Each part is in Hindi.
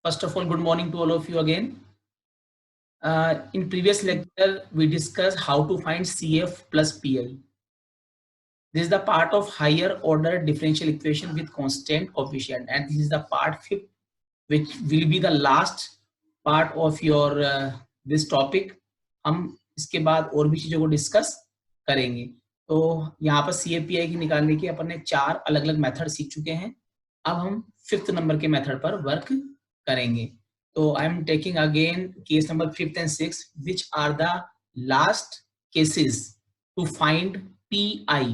First of all, good morning to all of you again. In previous lecture, we discussed how to find CF plus PI. This is the part of higher order differential equation with constant coefficient, and this is the part 5, which will be the last part of your this topic. हम इसके बाद और भी चीजों को डिस्कस करेंगे. तो यहाँ पर CFPI की निकालने की अपन ने 4 अलग-अलग मेथड सीख चुके हैं. अब हम 5th नंबर के मेथड पर वर्क करेंगे. तो I am taking again case number 5th and 6th, which are the last cases to find PI.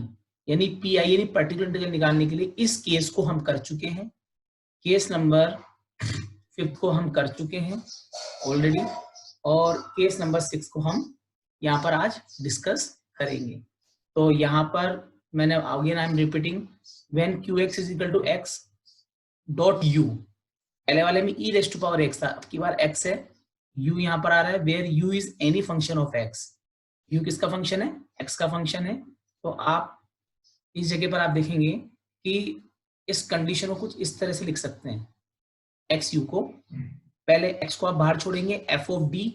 यानी PI यानी पर्टिकुलर इंटीग्रल निकालने के लिए इस केस को हम कर चुके हैं. केस नंबर 5th को हम कर चुके हैं ऑलरेडी, और केस नंबर 6 को हम यहाँ पर आज डिस्कस करेंगे. तो यहाँ पर मैंने again I am repeating, when QX is equal to x dot u, पहले वाले में e raise to power x था, अब की बार x है, u यहाँ पर आ रहा है, where u is any function of x. u किसका फंक्शन है? x का फंक्शन है. तो आप इस जगह पर आप देखेंगे कि इस कंडीशन को कुछ इस तरह से लिख सकते हैं. x u को, पहले x को आप बाहर छोड़ेंगे, f ऑफ d,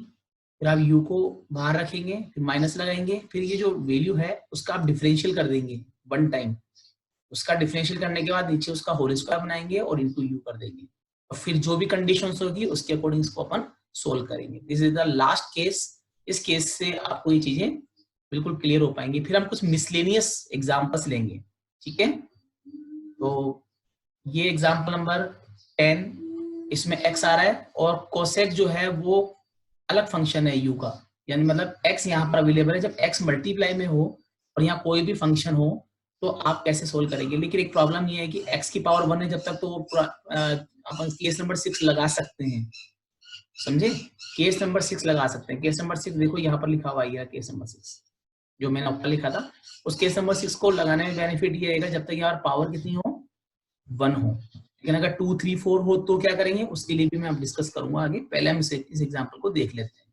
फिर आप u को बाहर रखेंगे, फिर माइनस लगाएंगे, फिर ये जो वैल्यू है उसका आप डिफरेंशियल कर देंगे वन टाइम. उसका डिफरेंशियल करने के बाद नीचे उसका होल स्क्वायर बनाएंगे और इनटू u कर देंगे, और फिर जो भी कंडीशंस होगी उसके अकॉर्डिंग इसको अपन सोल्व करेंगे. This is the last case. इस केस से आपको ये चीजें बिल्कुल क्लियर हो पाएंगी. फिर हम कुछ मिसलेनियस एग्जांपल्स लेंगे. ठीक है, तो ये एग्जांपल नंबर 10, इसमें x आ रहा है और कोसेक जो है वो अलग फंक्शन है u का, यानी मतलब x यहाँ पर अवेलेबल है. जब x मल्टीप्लाई में हो और यहाँ कोई भी फंक्शन हो तो आप कैसे सोल्व करेंगे. लेकिन एक प्रॉब्लम ये है कि x की पावर 1 है जब तक, तो अपन केस नंबर 6 लगा सकते हैं. समझे? केस नंबर 6 लगा सकते हैं. केस नंबर 6 देखो यहाँ पर लिखा हुआ है, केस नंबर 6 जो मैंने ऊपर लिखा था, उस केस नंबर 6 को लगाने में बेनिफिट ये रहेगा जब तक यार पावर कितनी हो, 1 हो. लेकिन अगर 2, 3, 4 हो तो क्या करेंगे, उसके लिए भी मैं अब डिस्कस करूंगा आगे. पहले हम इस एग्जांपल को देख लेते हैं.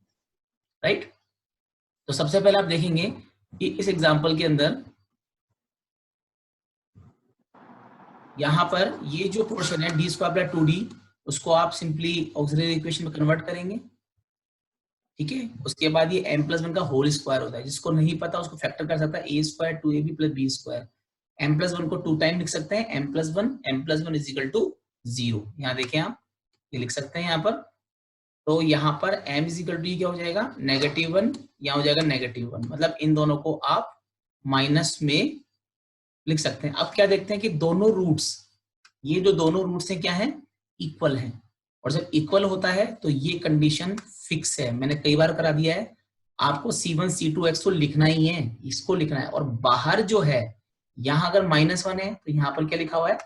राइट, तो सबसे पहले आप देखेंगे कि इस एग्जांपल के अंदर यहाँ पर ये जो पोर्शन है d² + 2d, उसको आप सिंपली ऑक्सिलरी इक्वेशन में कन्वर्ट करेंगे. ठीक है, उसके बाद ये m+1 का होल स्क्वायर होता है. जिसको नहीं पता उसको फैक्टर कर सकता है, a² 2ab + b². m+1 को 2 टाइम लिख सकते हैं, m+1 इज इक्वल टू 0. यहाँ देखें आप, ये लिख सकते हैं यहाँ पर. तो यहाँ पर m इज इक्वल टू क्या हो जाएगा, -1, यहाँ हो जाएगा -1. मतलब इन दोनों को आप माइनस में लिख सकते हैं. अब क्या देखते हैं कि दोनों रूट्स, ये जो दोनों रूट्स हैं क्या है, इक्वल हैं. और जब इक्वल होता है तो ये कंडीशन फिक्स है. मैंने कई बार करा दिया है, आपको C1 C2 x को लिखना ही है, इसको लिखना है. और बाहर जो है, यहाँ अगर -1 है तो यहाँ पर क्या लिखा हुआ है,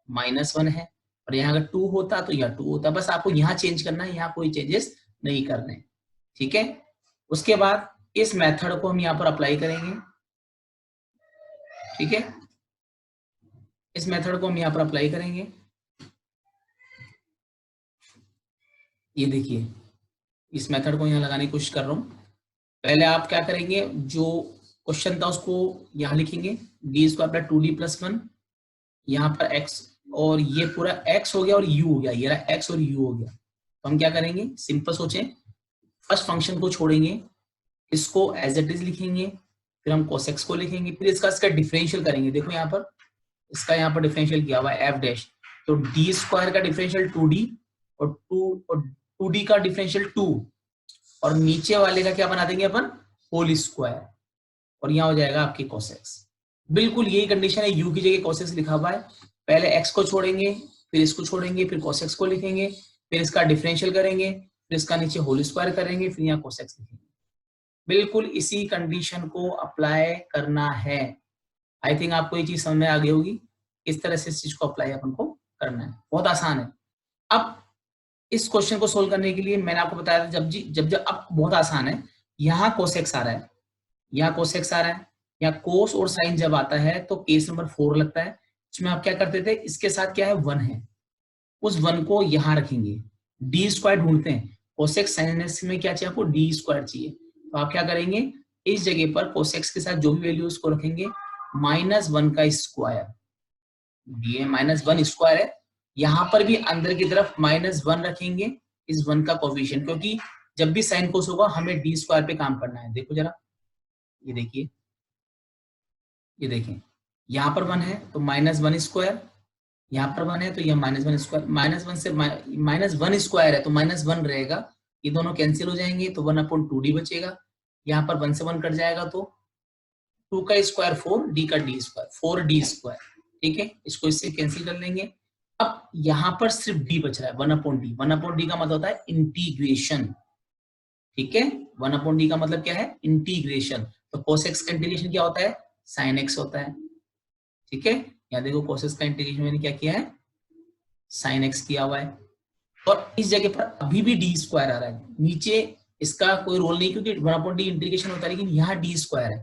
-1 है. और यहाँ अगर 2 होता तो यहाँ 2 होता. बस आपको यहाँ चेंज करना है, यहाँ कोई चेंजेस नहीं करने. ठीक है, उसके बाद इस मेथड को हम यहाँ पर अप्लाई करेंगे. ठीक है, इस मेथड को हम यहाँ पर अप्लाई करेंगे. ये देखिए, इस मेथड को यहाँ लगाने की कोशिश कर रहा हूँ. पहले आप क्या करेंगे, जो क्वेश्चन था उसको यहाँ लिखेंगे, d² + 2d + 1, यहाँ पर x, और ये पूरा x हो गया और u हो गया. ये रहा x और u हो गया. तो हम क्या करेंगे, सिंपल सोचें, फर्स्ट फंक्शन को छोड़ेंगे, इसको एज इट इज लिखेंगे, फिर हम cos x को लिखेंगे, फिर इसका डिफरेंशियल करेंगे. देखो यहाँ पर इसका यहाँ पर डिफरेंशियल किया हुआ है f'. तो d² का डिफरेंशियल 2d और 2d का डिफरेंशियल 2, और नीचे वाले का क्या बना देंगे अपन, होल स्क्वायर, और यहाँ हो जाएगा आपकी cos x. बिल्कुल यही कंडीशन है, u की जगह cos x लिखा हुआ है. पहले x को छोड़ेंगे, फिर इसको छोड़ेंगे, फिर cos x को लिखेंगे, फिर इसका डिफरेंशियल करेंगे, फिर इसका नीचे होल स्क्वायर करेंगे, फिर यहाँ cos x लिखेंगे. बिल्कुल इसी कंडीशन को अप्लाई करना है. आई थिंक आपको ये चीज समझ में आ गई होगी, इस तरह से इस चीज को अप्लाई अपन को करना है. बहुत आसान है. अब इस क्वेश्चन को सोल्व करने के लिए मैंने आपको बताया था, जब अब बहुत आसान है. यहाँ cos x आ रहा है, यहाँ cos x आ रहा है, यहाँ cos और sin जब आता है तो केस नंबर 4 लगता है. इसमें आप क्या करते थे, इसके साथ क्या है, 1 है, उस 1 को यहाँ रखेंगे. d² ढूंढते हैं, cos x sin x में क्या चाहिए आपको, d² चाहिए. तो आप क्या करेंगे, इस जगह पर cos x के साथ जो भी वैल्यू उसको रखेंगे, -1 का स्क्वायर, -1 स्क्वायर है, यहाँ पर भी अंदर की तरफ -1 रखेंगे इस 1 का कोफिशिएंट, क्योंकि जब भी साइन कोस होगा हमें डी स्क्वायर पे काम करना है। देखो जरा, ये देखिए, ये देखें, यहाँ पर 1 है तो -1 स्क्वायर, यहाँ पर 1 है तो यह -1 स्क्वायर, -1 से -1 स्क्वायर है तो -1 रहेगा, ये दोनों कैंसिल हो जाएंगे तो 1/2d बचेगा। यहाँ पर 1 से 1 कट जाएगा तो 2 का स्क्वायर 4, डी का डी स्क्वायर 4d स्क्वायर, ठीक है, इसको इससे कैंसिल कर लेंगे। अब यहाँ पर सिर्फ d बच रहा है 1/d, 1/d का मतलब होता है इंटीग्रेशन, ठीक है, 1/d का मतलब क्या है, इंटीग्रेशन। तो cos x का इंटीग्रेशन क्या होता है, sin x होता है, ठीक है। यहाँ देखो cos x का इंटीग्रेशन मैंने क्या किया है, sin x किया हुआ है, और इस जगह पर अभी भी डी स्क्वायर आ रहा है, नीचे इसका कोई रोल नहीं क्योंकि 1/d इंटीग्रेशन होता है, लेकिन यहाँ डी स्क्वायर है,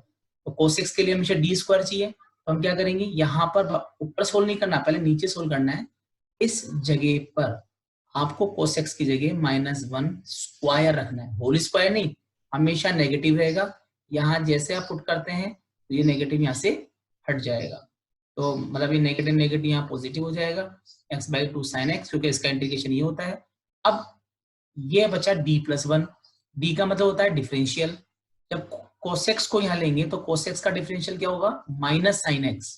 तो cos x के लिए हमेशा डी स्क्वायर चाहिए, तो हम क्या करेंगे, यहाँ पर ऊपर सोल्व नहीं करना, पहले नीचे सोल्व करना है। इस जगह पर आपको cos x की जगह -1 स्क्वायर रखना है, होल स्क्वायर नहीं, हमेशा नेगेटिव रहेगा। यहाँ जैसे आप पुट करते हैं तो ये नेगेटिव यहाँ से हट जाएगा, तो मतलब ये नेगेटिव नेगेटिव यहाँ पॉजिटिव हो जाएगा, x/2 sin x, क्योंकि इसका इंटीग्रेशन ये होता है। अब ये बचा d+1, d का मतलब होता है डिफरेंशियल, जब cos x को यहाँ लेंगे तो cos x का डिफरेंशियल क्या होगा, -sin x।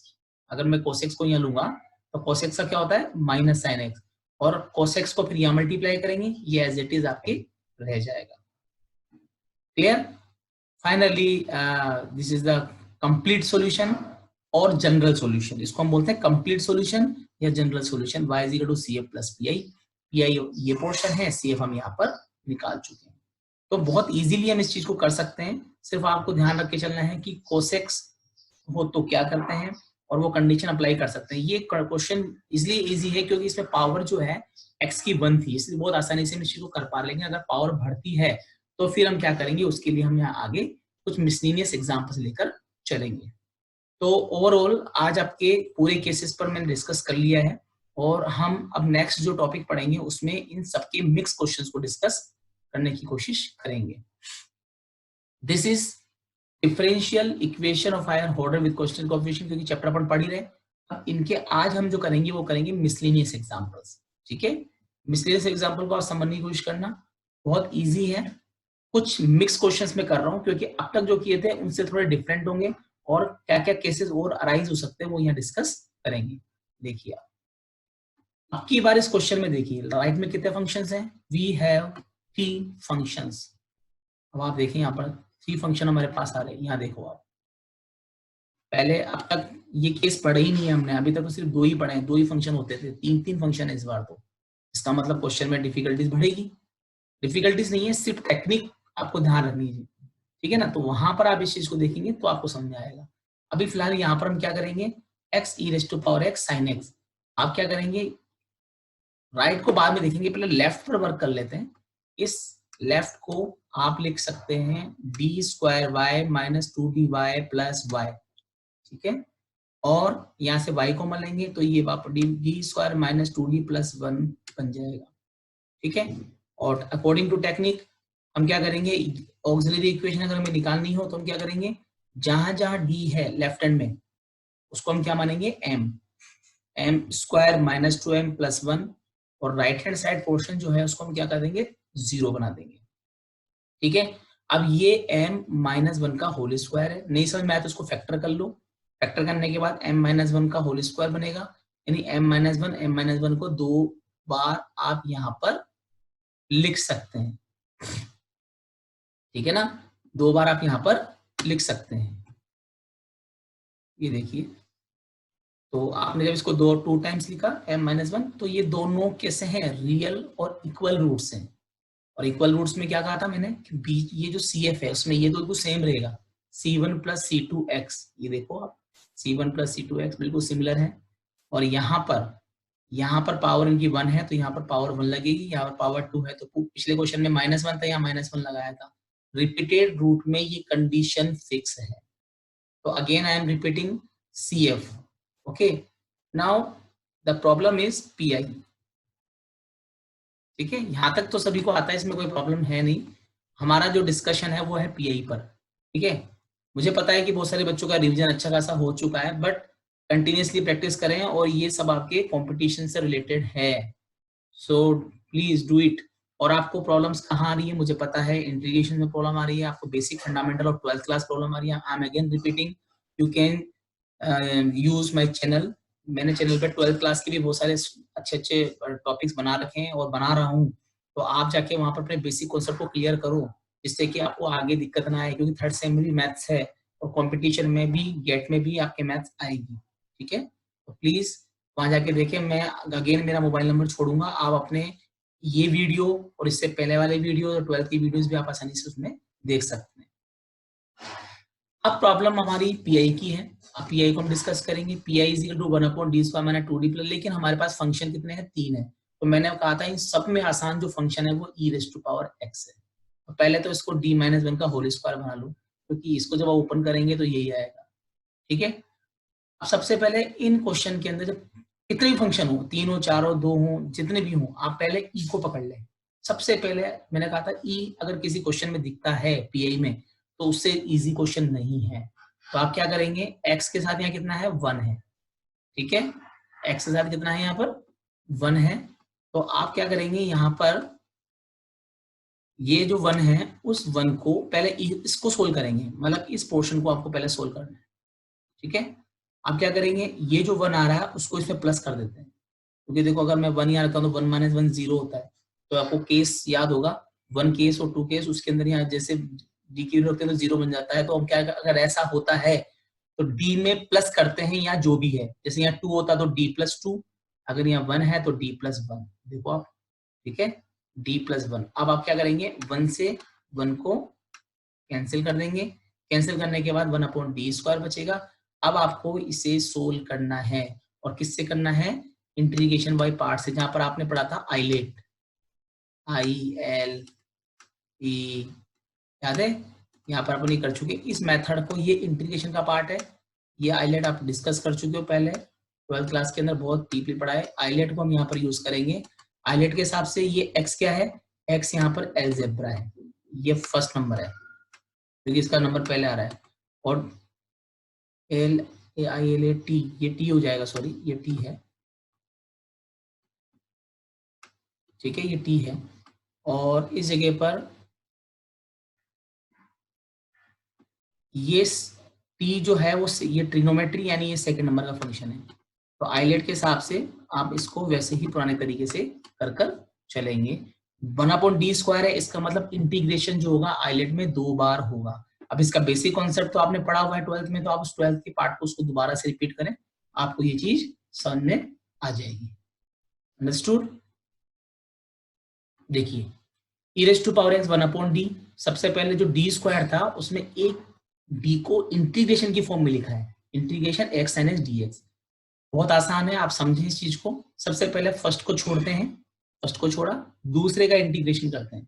अगर मैं cos x को यहाँ लूंगा तो cos x का क्या होता है, -sin x, और cos x को फिर यहाँ मल्टीप्लाई करेंगे, ये एज इट इज आपके रह जाएगा। Clear? Finally this is the complete solution और जनरल सॉल्यूशन, इसको हम बोलते हैं कंप्लीट सॉल्यूशन या general solution. y = CF + PI, PI ये पोर्शन है, CF हम यहाँ पर निकाल चुके हैं। तो बहुत इजीली हम इस चीज को कर सकते हैं, सिर्फ आपको ध्यान रख के चलना है कि cos x हो तो क्या करते हैं, और वो कंडीशन अप्लाई कर सकते हैं। ये क्वेश्चन इसलिए इजी है क्योंकि इसमें पावर जो है x की 1 थी, इसलिए बहुत आसानी से हम इस चीज को कर पा लेंगे। अगर पावर बढ़ती है तो फिर हम क्या करेंगे, उसके लिए हम यहाँ आगे कुछ मिसलिनियस एग्जांपल्स लेकर चलेंगे। तो ओवरऑल आज आपके पूरे केसेस पर मैंने डिस्कस कर लिया है, और हम अब नेक्स्ट जो टॉपिक पढ़ेंगे उसमें इन सबके मिक्स क्वेश्चंस को डिस्कस करने की कोशिश करेंगे। This is differential equation of higher order with question coefficient, क्योंकि चैप्टर अपन पढ़ ही रहे। अब इनके आज हम जो करेंगे वो करेंगे मिसलिनियस एग्जांपल्स, ठीक है। मिसलिनियस एग्जांपल को आप समझने की कोशिश करना, बहुत इजी है। कुछ मिक्स क्वेश्चंस में कर रहा हूं क्योंकि अब तक जो किए थे उनसे थोड़े डिफरेंट होंगे, और क्या क्या केसेस और अराइज हो सकते हैं वो यहाँ डिस्कस करेंगे। देखिए अब की बार इस क्वेश्चन में देखिए, राइट में कितने फंक्शंस हैं, वी हैव 3 फंक्शंस। अब आप देखिए यहाँ पर 3 फंक्शन हमारे पास आ रहे हैं। यहाँ देखो आप, पहले अब तक ये केस पढ़े ही नहीं है हमने, अभी तक तो सिर्फ 2 ही पढ़े हैं, 2 ही फंक्शन होते थे, 3 फंक्शन है इस बार। तो इसका मतलब क्वेश्चन में डिफिकल्टीज बढ़ेगी। डिफिकल्टीज नहीं है, सिर्फ टेक्निक आपको ध्यान रखनी है, ठीक है ना। तो वहां पर आप इस चीज को देखेंगे तो आपको समझ में आएगा। अभी फिलहाल यहाँ पर हम क्या करेंगे, x sin x। आप क्या करेंगे, राइट को बाद में देखेंगे, पहले लेफ्ट पर वर्क कर लेते हैं। इस लेफ्ट को आप लिख सकते हैं d² y - 2dy + y, ठीक है। और यहाँ से y को लेंगे तो ये d² - 2d + 1 बन जाएगा, ठीक है। और अकॉर्डिंग टू टेक्निक हम क्या करेंगे, ऑक्सिलरी इक्वेशन अगर हमें निकालनी हो तो हम क्या करेंगे, जहां जहां d है लेफ्ट हैंड में उसको हम क्या मानेंगे, m² - 2m + 1, और राइट हैंड साइड पोर्शन जो है उसको हम क्या कर देंगे, 0 बना देंगे, ठीक है। अब ये m - 1 का होल स्क्वायर है, नहीं समझ में आया तो उसको फैक्टर कर लो। फैक्टर करने के बाद m - 1 का होल स्क्वायर बनेगा, यानी m - 1 को 2 बार आप यहाँ पर लिख सकते हैं, ठीक है ना। 2 बार आप यहाँ पर लिख सकते हैं। ये देखिए, तो आपने जब इसको 2 टाइम्स लिखा m - 1, तो ये दोनों कैसे हैं, रियल और इक्वल रूट्स हैं। और इक्वल रूट्स में क्या कहा था मैंने, बीच ये जो CF है उसमें ये दो बिल्कुल सेम रहेगा, C1 + C2x। ये देखो आप, C1 + C2x बिल्कुल सिमिलर है। और यहाँ पर पावर इनकी 1 है तो यहाँ पर पावर 1 लगेगी, यहाँ पर पावर 2 है तो पिछले क्वेश्चन में -1 था, यहाँ -1 लगाया था। रिपीटेड रूट में ये कंडीशन फिक्स है। तो again I am repeating CF, okay. Now the problem is PI, ठीक है। यहां तक तो सभी को आता है, इसमें कोई प्रॉब्लम है नहीं। हमारा जो डिस्कशन है वो है PI पर, ठीक है। मुझे पता है कि बहुत सारे बच्चों का रिवीजन अच्छा खासा हो चुका है, बट कंटिन्यूसली प्रैक्टिस करें और ये सब आपके कंपटीशन से रिलेटेड है, सो प्लीज डू इट। और आपको प्रॉब्लम्स कहाँ आ रही है मुझे पता है, इंटीग्रेशन में प्रॉब्लम आ रही है, आपको बेसिक फंडामेंटल और 12th क्लास प्रॉब्लम आ रही है। I am again repeating, you can use my channel. मैंने चैनल पे 12th क्लास के भी बहुत सारे अच्छे अच्छे टॉपिक्स बना रखे हैं और बना रहा हूँ, तो आप जाके वहां पर अपने बेसिक कॉन्सेप्ट को क्लियर करो, जिससे कि आपको आगे दिक्कत ना आए, क्योंकि थर्ड सेम में भी मैथ्स है और कंपटीशन में भी, गेट में भी आपके मैथ्स आएगी। ठीक है, तो प्लीज वहां जाके देखें। मैं अगेन मेरा मोबाइल नंबर छोड़ूंगा, आप अपने ये वीडियो और इससे पहले वाले वीडियो और 12th की वीडियोस भी आप आसानी से उसमें देख सकते हैं। अब प्रॉब्लम हमारी पीआई की है, अब पीआई को हम डिस्कस करेंगे। Pi is equal to 1/d², मैंने 2d प्लस, लेकिन हमारे पास फंक्शन कितने हैं, 3 है। तो मैंने कहा था इन सब में आसान जो फंक्शन है वो e⁻x है। तो पहले तो इसको d-1 का होल स्क्वायर बना लो, क्योंकि इसको जब आप ओपन करेंगे तो यही आएगा। ठीक है, अब सबसे पहले इन क्वेश्चन के अंदर जब कितने भी फंक्शन हो, 3 हो, 4 हो, 2 हो, जितने भी हो, आप पहले ई को पकड़ लें। सबसे पहले मैंने कहा था ई अगर किसी क्वेश्चन में दिखता है पीआई में, तो उससे इजी क्वेश्चन नहीं है। तो आप क्या करेंगे, एक्स के साथ यहाँ कितना है, 1 है। ठीक है, एक्स के साथ कितना है यहाँ पर, 1 है। तो आप क्या करेंगे, यहाँ पर ये जो 1 है उस 1 को पहले इसको सोल्व करेंगे, मतलब इस पोर्शन को आपको पहले सोल्व करना है। ठीक है, आप क्या करेंगे, ये जो 1 आ रहा है उसको इसमें प्लस कर देते हैं, क्योंकि देखो अगर मैं 1 यहाँ रखता हूँ तो 1 - 1 0 होता है। तो आपको केस याद होगा, 1 केस और 2 केस, उसके अंदर यहाँ जैसे डी की रखते हैं तो 0 बन जाता है। तो हम क्या, अगर ऐसा होता है तो डी में प्लस करते हैं या जो भी है, जैसे यहाँ 2 होता तो d+2, अगर यहाँ 1 है तो d+1, देखो आप। ठीक है, d+1। अब आप क्या करेंगे, 1 से 1 को कैंसिल कर देंगे, कैंसिल करने के बाद 1/d² बचेगा। अब आपको इसे सोल्व करना है, और किससे करना है, इंटीग्रेशन बाय पार्ट से, जहां पर आपने पढ़ा था आइलेट, ILE, याद है, यहाँ पर अपन ये कर चुके इस मेथड को, ये इंटीग्रेशन का पार्ट है। ये आइलेट आप डिस्कस कर चुके हो पहले 12th क्लास के अंदर, बहुत डीपली पढ़ा है। आइलेट को हम यहाँ पर यूज करेंगे। आइलेट के हिसाब से ये x क्या है, x यहाँ पर अलजेब्रा है, ये फर्स्ट नंबर है क्योंकि इसका नंबर पहले आ रहा है। और LAILAT, ये टी हो जाएगा, सॉरी ये टी है। ठीक है, ये टी है, और इस जगह पर ये टी जो है वो ये ट्रिग्नोमेट्री, यानी ये सेकंड नंबर का फंक्शन है। तो आइलेट के हिसाब से आप इसको वैसे ही पुराने तरीके से कर कर चलेंगे। 1/d² है, इसका मतलब इंटीग्रेशन जो होगा आइलेट में 2 बार होगा। अब इसका बेसिक कॉन्सेप्ट तो आपने पढ़ा हुआ है 12th में, तो आप उस 12th के पार्ट को उसको दोबारा से रिपीट करें, आपको ये चीज समझ में आ जाएगी। अंडरस्टूड? देखिए, e⁻x 1/d, सबसे पहले जो d² था उसमें एक d को इंटीग्रेशन की फॉर्म में लिखा है, integration x sin x dx। बहुत आसान है, आप समझें इस चीज को। सबसे पहले फर्स्ट को छोड़ते हैं, फर्स्ट को छोड़ा, दूसरे का इंटीग्रेशन करते हैं,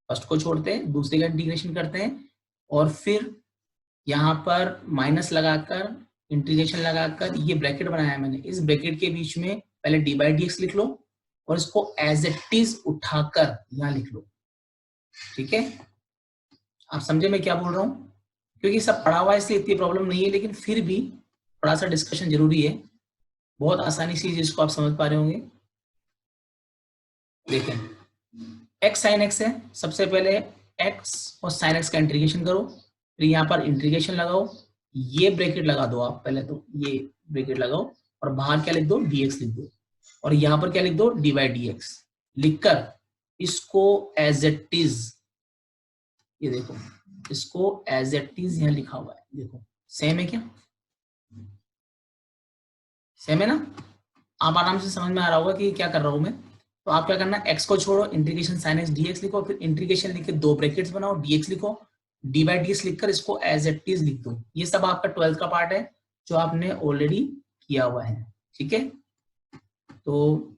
फर्स्ट को छोड़ते हैं, दूसरे का इंटीग्रेशन करते हैं, और फिर यहाँ पर माइनस लगाकर, इंटीग्रेशन लगाकर, ये ब्रैकेट बनाया है मैंने, इस ब्रैकेट के बीच में पहले d/dx लिख लो, और इसको एज इट इज उठाकर यहाँ लिख लो। ठीक है, आप समझे मैं क्या बोल रहा हूँ? क्योंकि सब पढ़ा हुआ है इसलिए इतनी प्रॉब्लम नहीं है, लेकिन फिर भी थोड़ा सा डिस्कशन जरूरी है। बहुत आसानी से जिसको आप समझ पा रहे होंगे। देखें, x sin x है, सबसे पहले x और sin x का इंटीग्रेशन करो, फिर यहाँ पर इंटीग्रेशन लगाओ, ये ब्रैकेट लगा दो आप, पहले तो ये ब्रैकेट लगाओ, और बाहर क्या लिख दो, dx लिख दो, और यहाँ पर क्या लिख दो, d/dx लिखकर इसको एज इट इज, ये देखो, इसको एज इट इज यहाँ लिखा हुआ है, देखो सेम है क्या, सेम है ना? आप आराम से समझ में आ रहा होगा कि क्या कर रहा हूं मैं। तो आप क्या करना, x को छोड़ो, इंटीग्रेशन sin x dx लिखो, फिर इंटीग्रेशन लिख के 2 ब्रैकेट्स बनाओ, dx लिखो, d/dx लिखकर इसको एज इट इज लिख दो। ये सब आपका 12th का पार्ट है जो आपने ऑलरेडी किया हुआ है। ठीक है, तो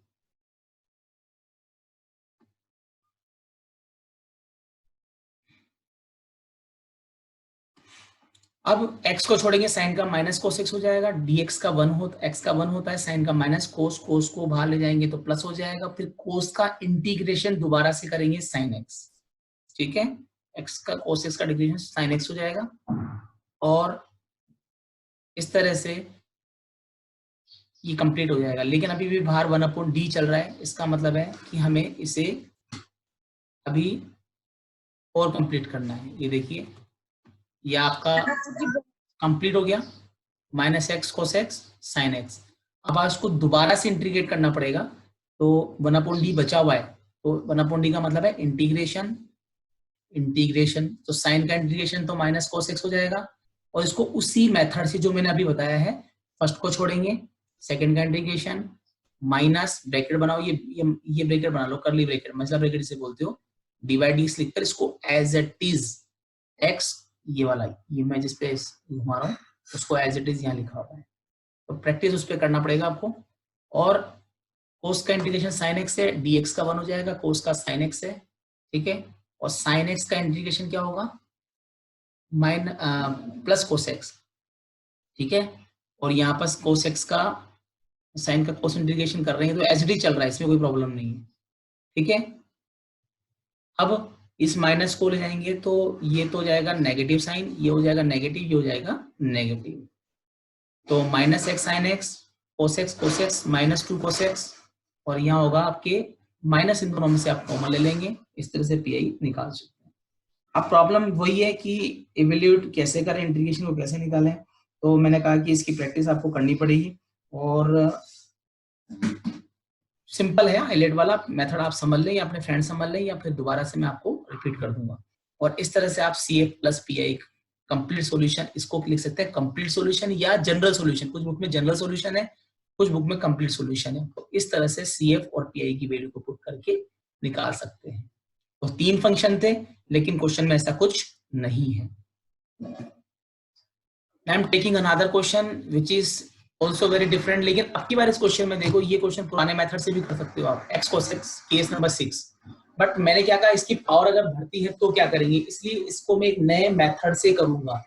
अब x को छोड़ेंगे, साइन का माइनस कोस x हो जाएगा, dx का 1 होता, x का 1 होता है, साइन का माइनस कोस, कोस को बाहर ले जाएंगे तो प्लस हो जाएगा, फिर कोस का इंटीग्रेशन दोबारा से करेंगे साइन x। ठीक है, x का कोस x का इंटीग्रेशन साइन x हो जाएगा, और इस तरह से ये कंप्लीट हो जाएगा, लेकिन अभी भी बाहर 1/d चल रहा है। इसका मतलब है कि हमें इसे अभी और कंप्लीट करना है। ये देखिए, ये आपका कंप्लीट हो गया, -x cos x sin x। अब आप इसको दोबारा से इंटीग्रेट करना पड़ेगा, तो 1/d बचा हुआ है, तो 1/d का मतलब है इंटीग्रेशन, इंटीग्रेशन, तो साइन का इंटीग्रेशन तो -cos x हो जाएगा, और इसको उसी मेथड से जो मैंने अभी बताया है, फर्स्ट को छोड़ेंगे, सेकंड का इंटीग्रेशन, माइनस ब्रैकेट बनाओ, ये ब्रैकेट बना लो, करली ब्रैकेट, मतलब ब्रैकेट इसे बोलते हो, डिवाइड डी लिखकर इसको एज इट इज x, ये वाला, ये मैं जिस पे घुमा रहा हूँ उसको एज इट इज यहाँ लिखा हुआ है, तो प्रैक्टिस उस पर करना पड़ेगा आपको। और कोस का इंटीग्रेशन साइन एक्स है, dx का 1 हो जाएगा, कोस का साइन एक्स है, ठीक है, और साइन एक्स का इंटीग्रेशन क्या होगा, प्लस कोस एक्स, ठीक है, और यहाँ पर कोस एक्स का साइन का कोस इंटीग्रेशन कर रहे हैं, तो एच डी चल रहा है, इसमें कोई प्रॉब्लम नहीं है, ठीक है। अब इस माइनस को ले जाएंगे तो ये तो हो जाएगा नेगेटिव साइन, ये हो जाएगा नेगेटिव, ये हो जाएगा नेगेटिव, तो -x sine x cos x -2 cos x, और यहाँ होगा आपके माइनस, इन दोनों में से आप कॉमन ले लेंगे, इस तरह से पी आई निकाल सकते हैं। अब प्रॉब्लम वही है कि इवेल्यूट कैसे करें, इंटीग्रेशन को कैसे निकालें, तो मैंने कहा कि इसकी प्रैक्टिस आपको करनी पड़ेगी, और सिंपल है, हाईलाइट वाला मेथड आप समझ लें या अपने फ्रेंड समझ लें, या फिर दोबारा से मैं आपको रिपीट कर दूंगा, और इस तरह से आप CF plus PI complete solution, इसको लिख सकते हैं कंप्लीट सॉल्यूशन या जनरल सॉल्यूशन, कुछ बुक में जनरल सॉल्यूशन है, कुछ बुक में कंप्लीट सॉल्यूशन है, तो इस तरह से CF और PI की वैल्यू को पुट करके निकाल सकते हैं। तो 3 फंक्शन थे, लेकिन क्वेश्चन में ऐसा कुछ नहीं है। I am taking another question which is also very different, लेकिन अब की बार इस क्वेश्चन में देखो, ये क्वेश्चन पुराने मेथड से भी कर सकते हो आप, x cos x, case number 6, but मैंने क्या कहा, इसकी पावर अगर बढ़ती है तो क्या करेंगे, इसलिए इसको मैं एक नए मेथड से करूंगा,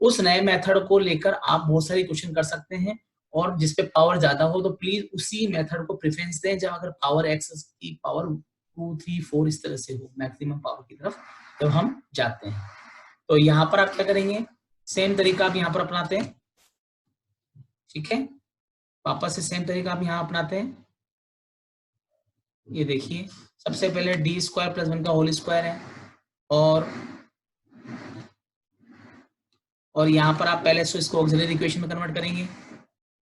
उस नए मेथड को लेकर आप बहुत सारे क्वेश्चन कर सकते हैं, और जिसपे पावर ज्यादा हो तो प्लीज उसी मेथड को प्रेफरेंस दें, जब अगर पावर x की पावर 2, 3, 4 इस तरह से हो, मैक्सिमम पावर की तरफ जब हम जाते हैं। तो यहाँ पर आप क्या करेंगे, सेम तरीका आप यहाँ पर अपनाते हैं, ठीक है, वापस से सेम तरीका आप यहाँ अपनाते हैं। ये देखिए, सबसे पहले d² + 1 का होल स्क्वायर है, और यहाँ पर आप पहले से इसको ऑक्सिलरी इक्वेशन में कन्वर्ट करेंगे,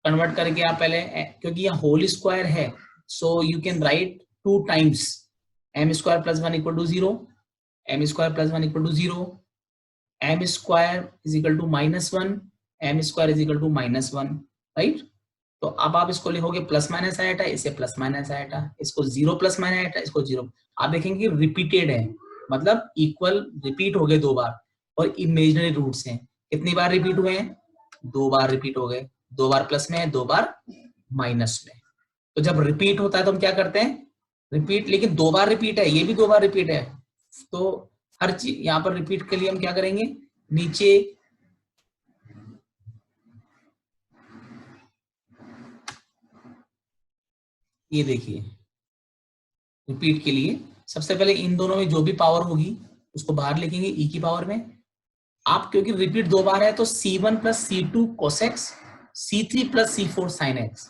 कन्वर्ट करके आप पहले, क्योंकि यहाँ होल स्क्वायर है, so you can write 2 times m² + 1 = 0, m² + 1 = 0, m² = -1, m² = -1, right. तो अब आप इसको लिखोगे प्लस माइनस आएटा, इसे प्लस माइनस आएटा, इसको 0 प्लस माइनस आएटा, इसको 0, आप देखेंगे रिपीटेड है, मतलब इक्वल रिपीट हो गए 2 बार, और इमेजिनरी रूट्स हैं, कितनी बार रिपीट हुए हैं, 2 बार रिपीट हो गए, 2 बार प्लस में, 2 बार माइनस में। तो जब रिपीट होता है तो हम क्या करते हैं, रिपीट, लेकिन 2 बार रिपीट है, ये भी 2 बार रिपीट है, तो हर चीज यहाँ पर रिपीट के लिए हम क्या करेंगे, नीचे ये देखिए, रिपीट के लिए सबसे पहले इन दोनों में जो भी पावर होगी उसको बाहर लिखेंगे e की पावर में, आप क्योंकि रिपीट 2 बार है तो C1 + C2 cos x, C3 + C4 sin x,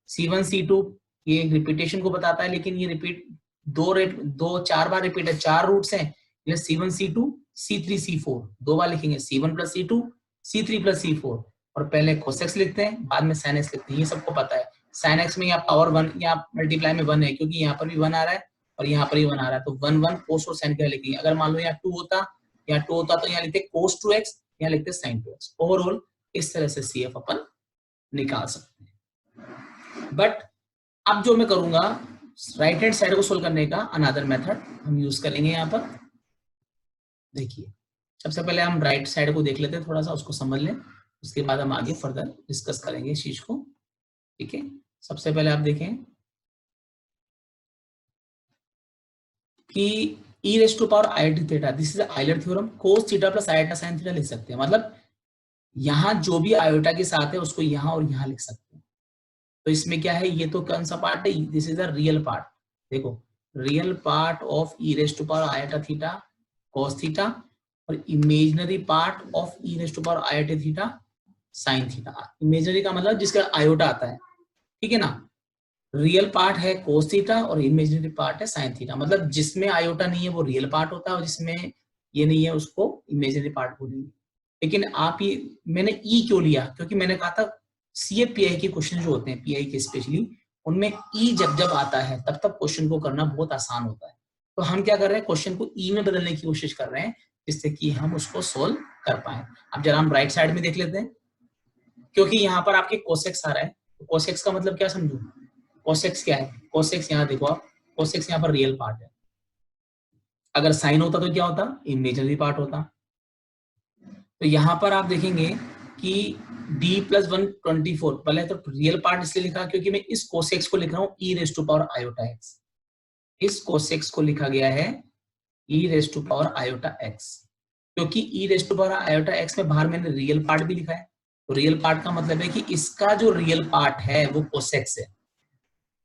C1 C2 ये रिपीटेशन को बताता है, लेकिन ये रिपीट 4 बार रिपीट है, 4 रूट्स हैं, ये C1 C2 C3 C4 2 बार लिखेंगे, C1 + C2 C3 + C4, और पहले cos x लिखते हैं, बाद में sin x लिखते हैं, ये सबको पता है। sin x में यहाँ पावर 1 या मल्टीप्लाई में 1 है, क्योंकि यहाँ पर भी 1 आ रहा है और यहाँ पर भी 1 आ रहा है, तो 1 1 cos और sin क्या लिखेंगे, अगर मान लो यहाँ 2 होता, तो यहाँ लिखते cos 2x, यहाँ लिखते sin 2x। ओवरऑल इस तरह से CF अपन निकाल सकते हैं। बट अब जो मैं करूंगा, राइट हैंड साइड को सोल्व करने का अनदर मेथड हम यूज करेंगे। यहाँ पर देखिए, सबसे पहले हम राइट साइड को देख लेते हैं, थोड़ा सा उसको समझ लें, उसके बाद हम आगे फर्दर डिस्कस करेंगे इस चीज को, ठीक है। सबसे पहले आप देखें कि e⁻∗ this is Euler theorem, cos theta + iota sin theta लिख सकते हैं, मतलब यहाँ जो भी आयोटा के साथ है उसको यहाँ और यहाँ लिख सकते हैं। तो इसमें क्या है, ये तो कौन सा पार्ट है, this is the real part, देखो real part of e⁻∗θ cos theta, और imaginary part of e⁻∗θ sin theta. Imaginary का मतलब जिसका आयोटा आता है, ठीक है ना। रियल पार्ट है cos थीटा और इमेजिनरी पार्ट है sin थीटा। मतलब जिसमें आयोटा नहीं है वो रियल पार्ट होता है और जिसमें ये नहीं है उसको इमेजिनरी पार्ट बोलेंगे। लेकिन आप ये, मैंने ई क्यों लिया, क्योंकि मैंने कहा था सीए पीआई के क्वेश्चन जो होते हैं पीआई के स्पेशली, उनमें ई जब जब आता है तब तब क्वेश्चन को करना बहुत आसान होता है। तो हम क्या कर रहे हैं, क्वेश्चन को ई में बदलने की कोशिश कर रहे हैं जिससे कि हम उसको सोल्व कर पाए। अब जरा हम राइट साइड में देख लेते हैं, क्योंकि यहाँ पर आपके कोसेक्स आ रहा है, तो कोसेक्स का मतलब क्या समझो, कोसेक्स क्या है, कोसेक्स यहाँ देखो आप, कोसेक्स यहाँ पर रियल पार्ट है। अगर साइन होता तो क्या होता, इमेजिनरी पार्ट होता। तो यहाँ पर आप देखेंगे कि d प्लस 124, पहले तो रियल पार्ट इसलिए लिखा क्योंकि मैं इस कोसेक्स को लिख रहा हूँ e raise to power iota x. इस कोसेक्स को लिखा गया है e raise to power iota x, क्योंकि e raise to power iota x में बाहर मैंने रियल पार्ट भी लिखा है। तो रियल पार्ट का मतलब है कि इसका जो रियल पार्ट है वो कोसेक्स है।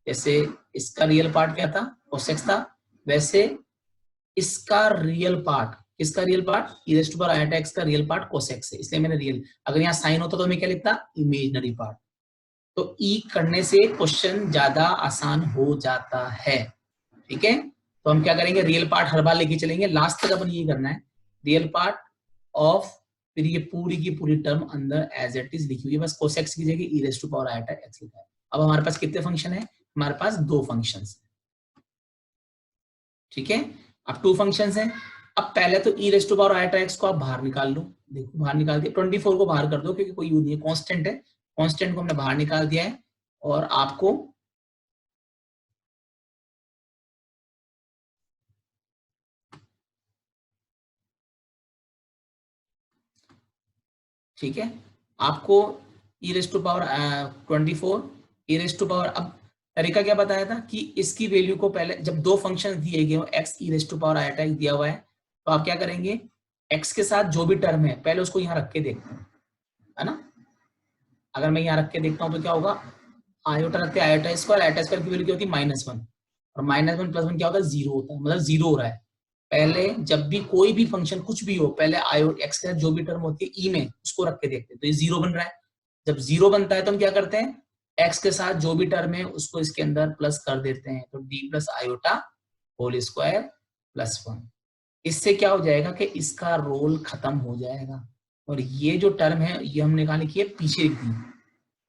जैसे इसका रियल पार्ट क्या था, कोसेक्स था, वैसे इसका रियल पार्ट, इसका real part e raise to power iota x का रियल पार्ट कोसेक्स है, इसलिए मैंने रियल। अगर यहाँ साइन होता तो मैं क्या लिखता, इमेजिनरी पार्ट। तो ई करने से क्वेश्चन ज्यादा आसान हो जाता है। ठीक है, तो हम क्या करेंगे, रियल पार्ट हर बार लेके चलेंगे, लास्ट तक अपन ये करना है रियल पार्ट ऑफ, फिर ये पूरी की पूरी टर्म अंदर एज इट इज लिखी हुई है, बस कोसेक्स की जगह e raise to power iota x लिखा है। अब हमारे पास कितने फंक्शन है, हमारे पास दो फंक्शन है। ठीक है, अब टू फंक्शंस हैं। अब पहले तो e raise to power iota x को आप बाहर निकाल लो, देखो बाहर निकाल दिया, 24 को बाहर कर दो क्योंकि कोई यूज नहीं है, कांस्टेंट है, कांस्टेंट को हमने बाहर निकाल दिया है। और आपको ठीक है, आपको e raise to power 24 e raise to power, अब तरीका क्या बताया था कि इसकी वैल्यू को पहले जब दो फंक्शन दिए गए हो x e raise to power iota x दिया हुआ है, तो आप क्या करेंगे, x के साथ जो भी टर्म है पहले उसको यहाँ रख के देखते हैं, है ना। अगर मैं यहाँ रख के देखता हूँ तो क्या होगा, आयोटा रखते हैं आयोटा स्क्वायर की वैल्यू क्या होती है -1, और -1 + 1 क्या होता है, 0 होता है, मतलब 0 हो रहा है। पहले जब भी कोई भी फंक्शन कुछ भी हो, पहले आयो एक्स के साथ जो भी टर्म होती है ई में उसको रख के देखते हैं, तो ये 0 बन रहा है। जब 0 बनता है तो हम क्या करते हैं, एक्स के साथ जो भी टर्म है उसको इसके अंदर प्लस कर देते हैं, तो D plus iota whole square plus 1। इससे क्या हो जाएगा कि इसका रोल खत्म हो जाएगा, और ये जो टर्म है ये हमने कहा लिखी है पीछे लिख दी।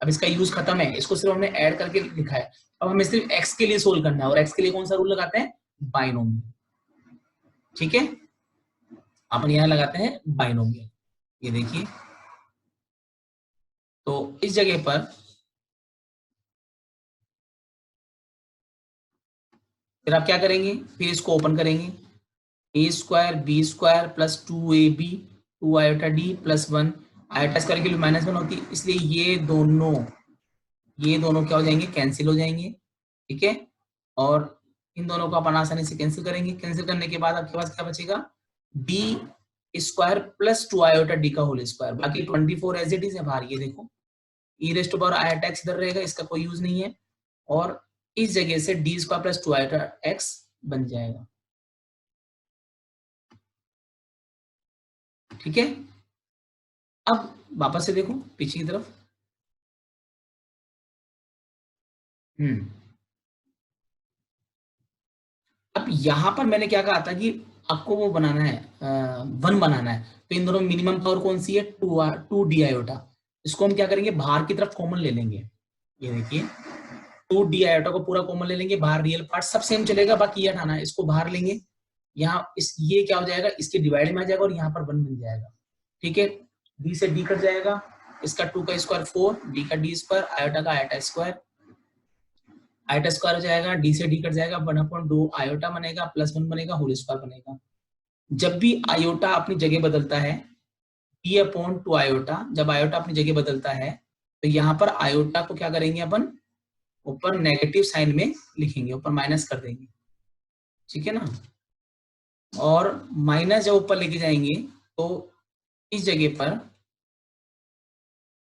अब इसका यूज खत्म है, इसको सिर्फ हमने ऐड करके लिखा है। अब हमें सिर्फ एक्स के लिए सोल्व करना है, और एक्स के लिए कौन सा रूल लगाते हैं, बाइनोमियल। ठीक है, अपन यहां लगाते हैं बाइनोमियल, ये देखिए। तो इस जगह पर फिर आप क्या करेंगे, फिर इसको ओपन करेंगे, a square b square plus 2ab 2 iota d plus 1, iota square की वैल्यू -1 होती है, इसलिए ये दोनों क्या हो जाएंगे, कैंसिल हो जाएंगे। ठीक है, और इन दोनों को अपन आसानी से कैंसिल करेंगे। कैंसिल करने के बाद आपके पास क्या बचेगा, D square plus 2 iota D का होल स्क्वायर, बाकी 24 एज इट इज है बाहर, ये देखो e raise to power iota x इधर रहेगा, इसका कोई यूज नहीं है, और इस जगह से D square plus 2 iota x बन जाएगा। ठीक है, अब वापस से देखो पीछे की तरफ। अब यहाँ पर मैंने क्या कहा था कि आपको वो बनाना है, 1 बनाना है, तो इन दोनों मिनिमम पावर कौन सी है, 2 डी आयोटा। इसको हम क्या करेंगे, बाहर की तरफ कॉमन ले लेंगे, ये देखिए 2 डी आयोटा को पूरा कॉमन ले लेंगे, बाहर रियल पार्ट सब सेम चलेगा, बाकी ये हटाना है, इसको बाहर लेंगे। यहाँ इस ये क्या हो जाएगा, इसके डिवाइड में आ जाएगा और यहाँ पर 1 बन जाएगा। ठीक है, डी से डी कट जाएगा, इसका 2 का स्क्वायर 4, डी का डी स्क्वायर, आयोटा का आयोटा स्क्वायर, आयोटा स्क्वायर हो जाएगा, डी से डी कट जाएगा, 1/2 आयोटा बनेगा, प्लस 1 बनेगा, होल स्क्वायर बनेगा। जब भी आयोटा अपनी जगह बदलता है, p/2 आयोटा, जब आयोटा अपनी जगह बदलता है तो यहाँ पर आयोटा को क्या करेंगे अपन, ऊपर नेगेटिव साइन में लिखेंगे, ऊपर माइनस कर देंगे। ठीक है ना, और माइनस जब ऊपर लेके जाएंगे तो इस जगह पर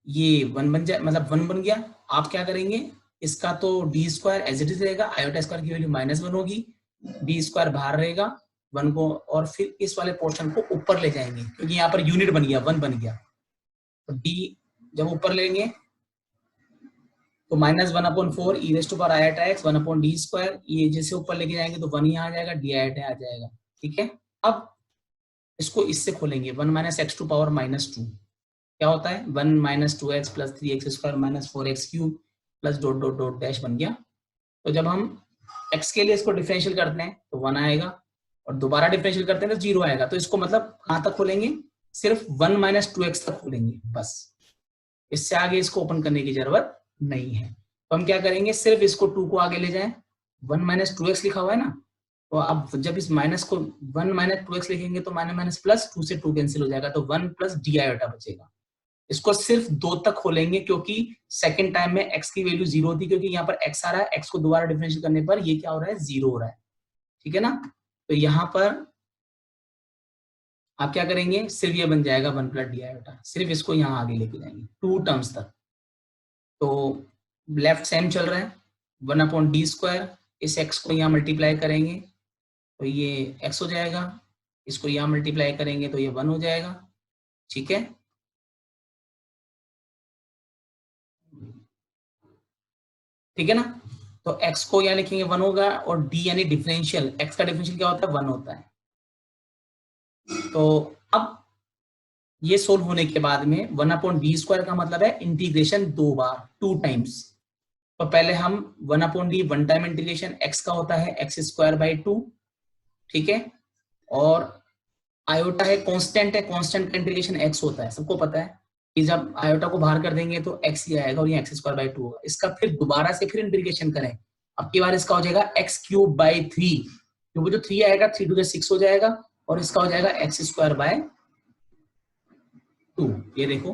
ये 1 बन जाए, मतलब 1 बन गया। आप क्या करेंगे, इसका तो D square as it is रहेगा, आयोटा स्क्वायर की वैल्यू -1 होगी, डी स्क्वायर बाहर रहेगा 1 को, और फिर इस वाले पोर्शन को ऊपर ले जाएंगे क्योंकि यहाँ पर यूनिट बन गया, 1 बन गया। तो डी जब ऊपर लेंगे तो -1/4 e raise to power i आटा x 1/d², ये जैसे ऊपर लेके जाएंगे तो 1 यहाँ आ जाएगा, डी आई आटा आ जाएगा। ठीक है, अब इसको इससे खोलेंगे 1 - x टू पावर -2 क्या होता है 1 - 2x + 3x² - 4x³ plus dot dot dot dash बन गया। तो जब हम x के लिए इसको डिफरेंशियल करते हैं तो 1 आएगा और दोबारा डिफरेंशियल करते हैं तो 0 आएगा। तो इसको मतलब कहां तक खोलेंगे, सिर्फ 1 - 2x तक खोलेंगे बस, इससे आगे इसको ओपन करने की जरूरत नहीं है। तो हम क्या करेंगे, सिर्फ इसको 2 को आगे ले जाएं, 1 - 2x लिखा हुआ है ना, तो अब जब इस माइनस को 1 - 2x लिखेंगे तो माइनस प्लस 2 से 2 कैंसिल हो जाएगा, तो 1 + डी आयोटा बचेगा। इसको सिर्फ 2 तक खोलेंगे क्योंकि सेकंड टाइम में x की वैल्यू 0 थी, क्योंकि यहाँ पर x आ रहा है, x को दोबारा डिफरेंशियल करने पर ये क्या हो रहा है 0 हो रहा है। ठीक है ना, तो यहाँ पर आप क्या करेंगे, सिर्फ ये बन जाएगा 1 + डी आयोटा, सिर्फ इसको यहाँ आगे लेके जाएंगे 2 टर्म्स तक। तो लेफ्ट सेम चल रहा है 1/d², इस x को यहाँ मल्टीप्लाई करेंगे तो ये x हो जाएगा, इसको यहाँ मल्टीप्लाई करेंगे तो ये 1 हो जाएगा। ठीक है, ठीक है ना, तो x को यहाँ लिखेंगे 1 होगा और d यानी डिफरेंशियल, x का डिफरेंशियल क्या होता है 1 होता है। तो अब ये सोल्व होने के बाद में 1/d² का मतलब है इंटीग्रेशन 2 बार 2 टाइम्स। तो पहले हम 1/d 1 टाइम इंटीग्रेशन x का होता है x²/2, ठीक है, और आयोटा है कांस्टेंट है, कांस्टेंट का इंटीग्रेशन x होता है, सबको पता है कि जब आयोटा को बाहर कर देंगे तो x ही आएगा और ये x²/2 होगा। इसका फिर दोबारा से फिर इंटीग्रेशन करें, अब की बार इसका हो जाएगा x³/3, क्योंकि जो 3 आएगा 3 × 2 = 6 हो जाएगा और इसका हो जाएगा x²/2। ये देखो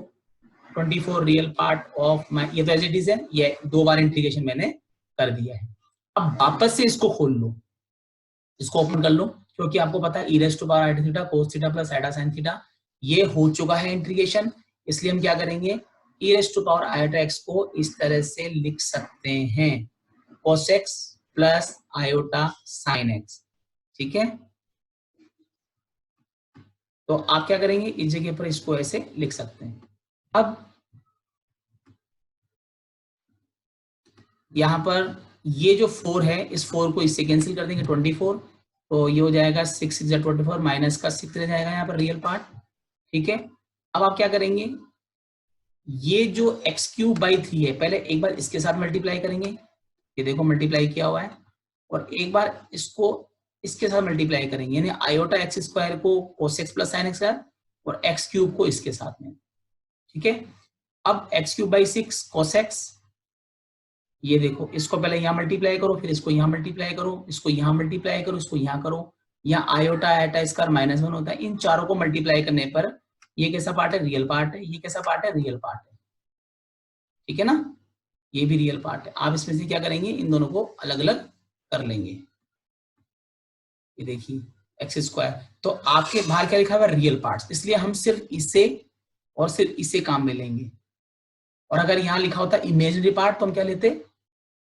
24 रियल पार्ट ऑफ माई, ये तो एज इट इज है, ये 2 बार इंटीग्रेशन मैंने कर दिया है। अब वापस से इसको खोल लो, इसको ओपन कर लो, क्योंकि आपको पता है e raise to power i cos theta plus i sin theta ये हो चुका है इंटीग्रेशन, इसलिए हम क्या करेंगे e raise to power i x को इस तरह से लिख सकते हैं cos x plus i sin x। ठीक है, तो आप क्या करेंगे, इस जगह पर इसको ऐसे लिख सकते हैं। अब यहां पर ये जो 4 है, इस 4 को इससे कैंसिल कर देंगे 24, तो ये हो जाएगा 6 × 6 = 24 माइनस का 6 रह जाएगा यहाँ पर रियल पार्ट। ठीक है, अब आप क्या करेंगे, ये जो x³/3 है पहले एक बार इसके साथ मल्टीप्लाई करेंगे, ये देखो मल्टीप्लाई किया हुआ है, और एक बार इसको इसके साथ मल्टीप्लाई करेंगे, यानी आयोटा x² को cos x plus sin x और x³ को इसके साथ में। ठीक है, अब x³/6 cos x, ये देखो इसको पहले यहाँ मल्टीप्लाई करो, फिर इसको यहाँ मल्टीप्लाई करो, इसको यहाँ मल्टीप्लाई करो, इसको यहाँ करो, यहाँ आयोटा -1 होता है, इन चारों को मल्टीप्लाई करने पर ये कैसा पार्ट है रियल पार्ट है, ये कैसा पार्ट है रियल पार्ट है। ठीक है ना, ये भी रियल पार्ट है। आप इसमें से क्या करेंगे, इन दोनों को अलग अलग कर लेंगे। ये देखिए x², तो आपके बाहर क्या लिखा हुआ है रियल पार्ट्स, इसलिए हम सिर्फ इसे और सिर्फ इसे काम में लेंगे। और अगर यहाँ लिखा होता इमेजिनरी पार्ट तो हम क्या लेते,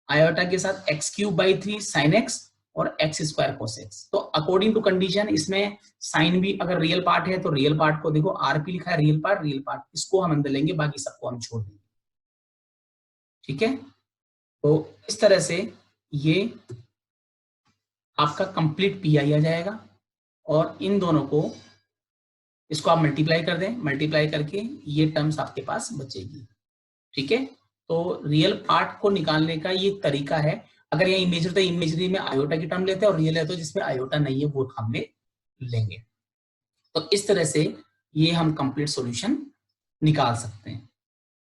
आयोटा के साथ x³/3 sin x और x² cos x। तो अकॉर्डिंग टू कंडीशन इसमें साइन भी अगर रियल पार्ट है तो रियल पार्ट को देखो RP लिखा है, रियल पार्ट इसको हम अंदर लेंगे, बाकी सबको हम छोड़ देंगे। ठीक है, तो इस तरह से ये आपका कंप्लीट PI आ जाएगा और इन दोनों को इसको आप मल्टीप्लाई कर दें, मल्टीप्लाई करके ये टर्म्स आपके पास बचेगी। ठीक है, तो रियल पार्ट को निकालने का ये तरीका है। अगर ये इमेजरी तो इमेजरी में आयोटा की टर्म लेते हैं और रियल है तो जिसमें आयोटा नहीं है वो हम में लेंगे। तो इस तरह से ये हम कंप्लीट सॉल्यूशन निकाल सकते हैं।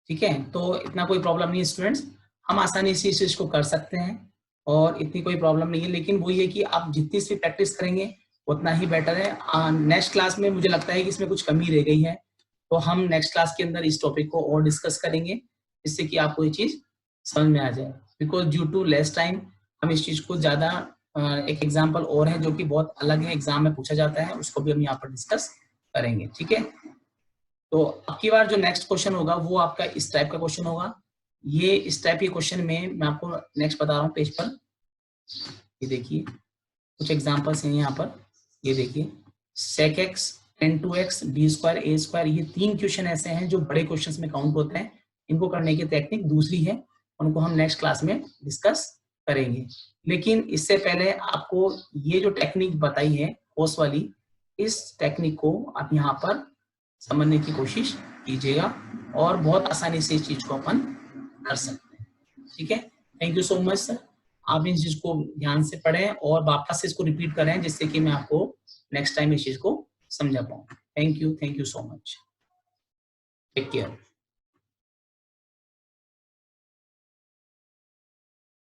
ठीक है, तो इतना कोई प्रॉब्लम नहीं है स्टूडेंट्स, हम आसानी से इस चीज को कर सकते हैं और इतनी कोई प्रॉब्लम नहीं है, लेकिन वो ये कि आप जितनी सी प्रैक्टिस करेंगे उतना ही बेटर है। नेक्स्ट क्लास में मुझे लगता है कि इसमें कुछ कमी रह गई है, तो हम नेक्स्ट क्लास के अंदर इस टॉपिक को और डिस्कस करेंगे, जिससे कि आपको ये चीज समझ में आ जाए। Because due to less time हम इस चीज को ज्यादा, एक एग्जाम्पल और है जो कि बहुत अलग है, एग्जाम में पूछा जाता है, उसको भी हम यहाँ पर डिस्कस करेंगे। ठीक है, तो अब की बार जो नेक्स्ट क्वेश्चन होगा वो आपका इस टाइप का क्वेश्चन होगा। ये इस टाइप के क्वेश्चन में मैं आपको नेक्स्ट बता रहा हूँ पेज पर, ये देखिए कुछ एग्जांपल्स हैं यहाँ पर। ये देखिए sec x tan 2x d² a², ये 3 क्वेश्चन ऐसे हैं जो बड़े क्वेश्चंस में काउंट होते हैं। इनको करने की टेक्निक दूसरी है, उनको हम नेक्स्ट क्लास में डिस्कस करेंगे। लेकिन इससे पहले आपको ये जो टेक्निक बताई है कोर्स वाली, इस टेक्निक को आप यहाँ पर समझने की कोशिश कीजिएगा और बहुत आसानी से इस चीज को अपन कर सकते हैं। ठीक है, thank you so much sir. आप इन चीज को ध्यान से पढ़ें और वापस से इसको रिपीट करें, जिससे कि मैं आपको नेक्स्ट टाइम इस चीज को समझा पाऊँ। Thank you so much, take care.